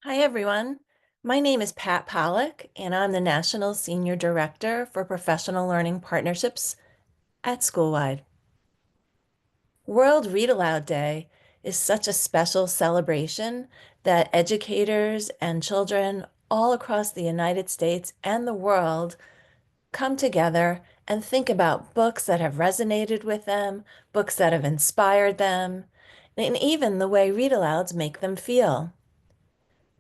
Hi, everyone. My name is Pat Pollack, and I'm the National Senior Director for Professional Learning Partnerships at Schoolwide. World Read Aloud Day is such a special celebration that educators and children all across the United States and the world come together and think about books that have resonated with them, books that have inspired them, and even the way read alouds make them feel.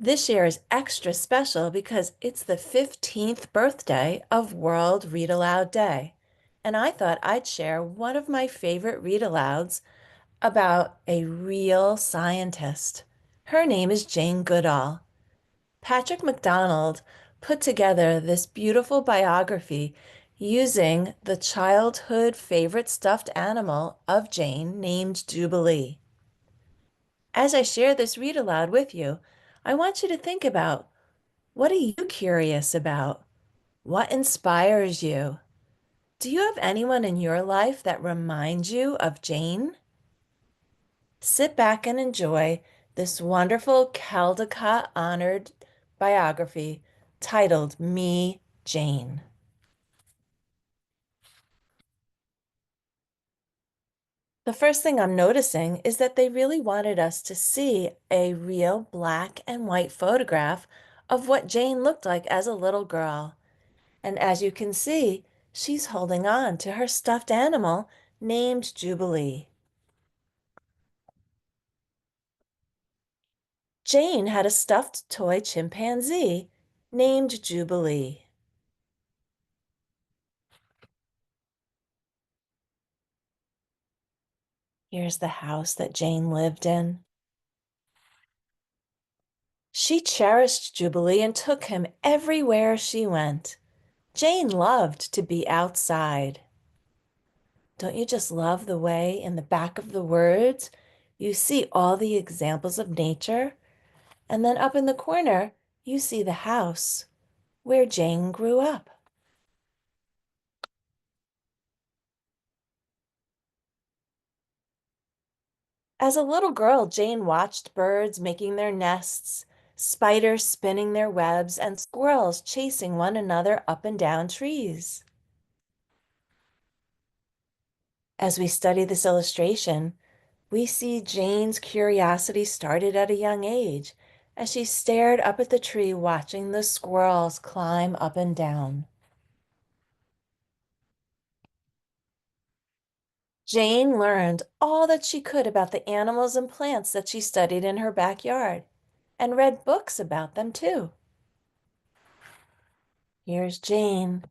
This year is extra special because it's the 15th birthday of World Read Aloud Day. And I thought I'd share one of my favorite read alouds about a real scientist. Her name is Jane Goodall. Patrick MacDonald put together this beautiful biography using the childhood favorite stuffed animal of Jane named Jubilee. As I share this read aloud with you, I want you to think about, what are you curious about? What inspires you? Do you have anyone in your life that reminds you of Jane? Sit back and enjoy this wonderful Caldecott honored biography titled Me, Jane. The first thing I'm noticing is that they really wanted us to see a real black and white photograph of what Jane looked like as a little girl. And as you can see, she's holding on to her stuffed animal named Jubilee. Jane had a stuffed toy chimpanzee named Jubilee. Here's the house that Jane lived in. She cherished Jubilee and took him everywhere she went. Jane loved to be outside. Don't you just love the way in the back of the words you see all the examples of nature? And then up in the corner, you see the house where Jane grew up. As a little girl, Jane watched birds making their nests, spiders spinning their webs, and squirrels chasing one another up and down trees. As we study this illustration, we see Jane's curiosity started at a young age as she stared up at the tree watching the squirrels climb up and down. Jane learned all that she could about the animals and plants that she studied in her backyard and read books about them too. Here's Jane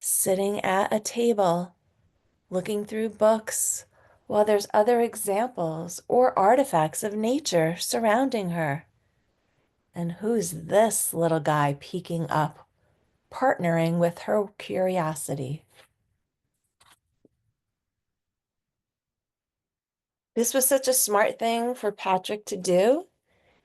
sitting at a table looking through books while there's other examples or artifacts of nature surrounding her. And who's this little guy peeking up, partnering with her curiosity? This was such a smart thing for Patrick to do.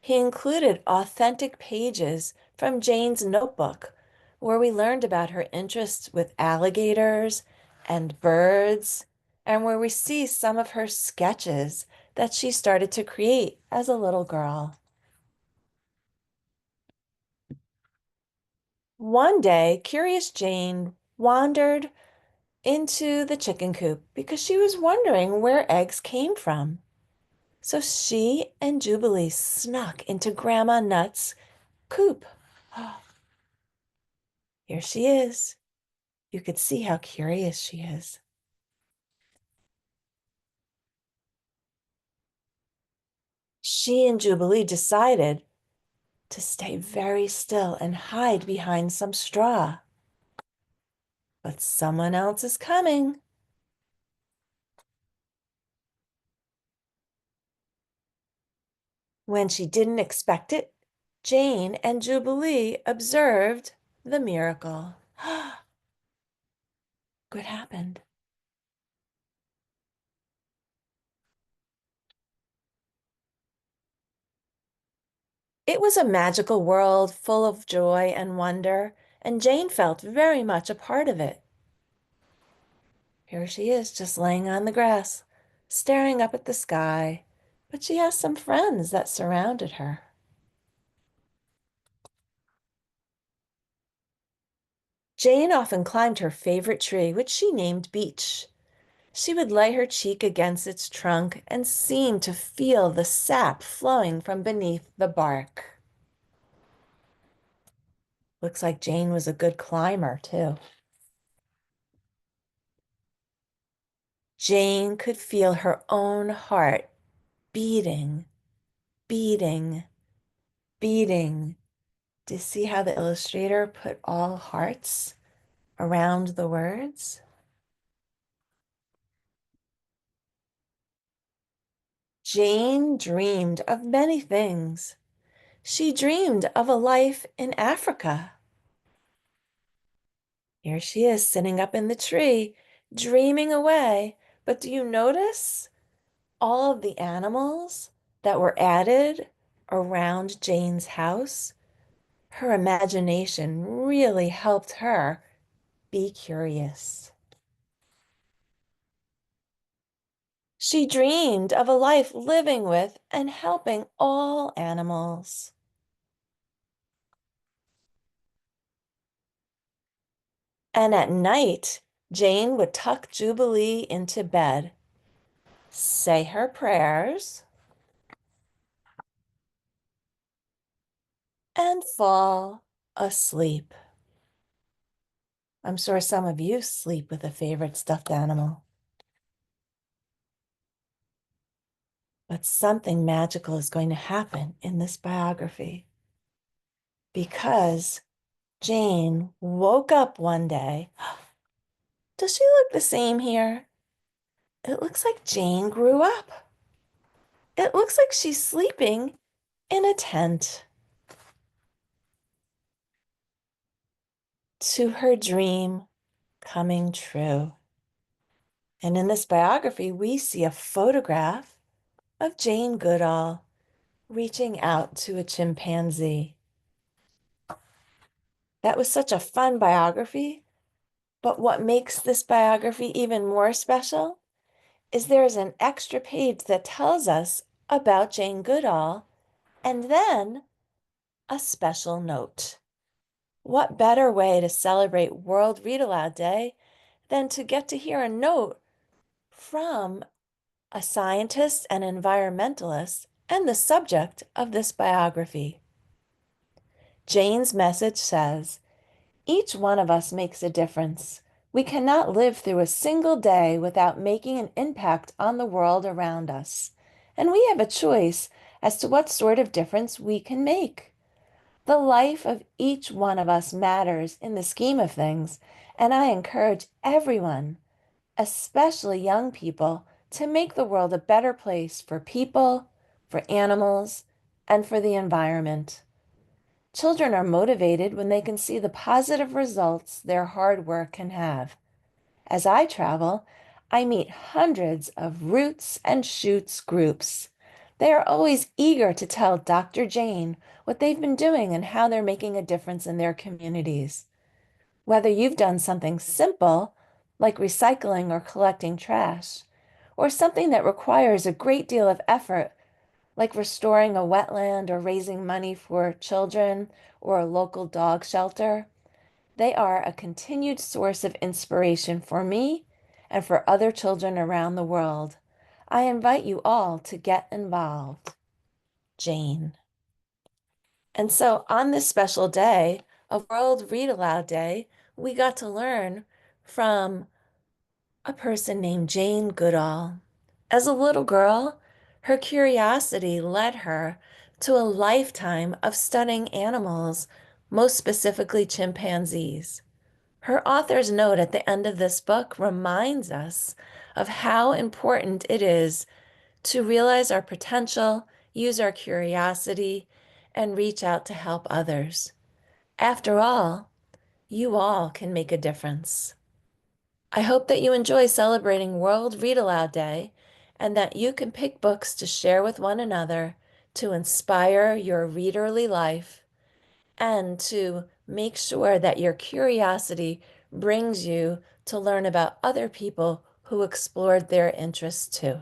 He included authentic pages from Jane's notebook, where we learned about her interests with alligators and birds, and where we see some of her sketches that she started to create as a little girl. One day, curious Jane wandered into the chicken coop because she was wondering where eggs came from. So she and Jubilee snuck into Grandma Nut's coop. Here she is. You could see how curious she is. She and Jubilee decided to stay very still and hide behind some straw. But someone else is coming. When she didn't expect it, Jane and Jubilee observed the miracle. What happened? It was a magical world full of joy and wonder, and Jane felt very much a part of it. Here she is, just laying on the grass, staring up at the sky, but she has some friends that surrounded her. Jane often climbed her favorite tree, which she named Beech. She would lay her cheek against its trunk and seem to feel the sap flowing from beneath the bark. Looks like Jane was a good climber, too. Jane could feel her own heart beating, beating, beating. Do you see how the illustrator put all hearts around the words? Jane dreamed of many things. She dreamed of a life in Africa. Here she is sitting up in the tree, dreaming away. But do you notice all of the animals that were added around Jane's house? Her imagination really helped her be curious. She dreamed of a life living with and helping all animals. And at night, Jane would tuck Jubilee into bed, say her prayers, and fall asleep. I'm sure some of you sleep with a favorite stuffed animal. But something magical is going to happen in this biography because Jane woke up one day. Does she look the same here? It looks like Jane grew up. It looks like she's sleeping in a tent. To her dream coming true. And in this biography, we see a photograph of Jane Goodall reaching out to a chimpanzee. That was such a fun biography, but what makes this biography even more special is there's an extra page that tells us about Jane Goodall and then a special note. What better way to celebrate World Read Aloud Day than to get to hear a note from a scientist and environmentalist and the subject of this biography? Jane's message says, each one of us makes a difference. We cannot live through a single day without making an impact on the world around us. And we have a choice as to what sort of difference we can make. The life of each one of us matters in the scheme of things, and I encourage everyone, especially young people, to make the world a better place for people, for animals, and for the environment. Children are motivated when they can see the positive results their hard work can have. As I travel, I meet hundreds of Roots and Shoots groups. They are always eager to tell Dr. Jane what they've been doing and how they're making a difference in their communities. Whether you've done something simple, like recycling or collecting trash, or something that requires a great deal of effort, like restoring a wetland or raising money for children or a local dog shelter, they are a continued source of inspiration for me and for other children around the world. I invite you all to get involved. Jane. And so on this special day, a World Read Aloud Day, we got to learn from a person named Jane Goodall. As a little girl, her curiosity led her to a lifetime of studying animals, most specifically chimpanzees. Her author's note at the end of this book reminds us of how important it is to realize our potential, use our curiosity, and reach out to help others. After all, you all can make a difference. I hope that you enjoy celebrating World Read Aloud Day and that you can pick books to share with one another to inspire your readerly life and to make sure that your curiosity brings you to learn about other people who explored their interests too.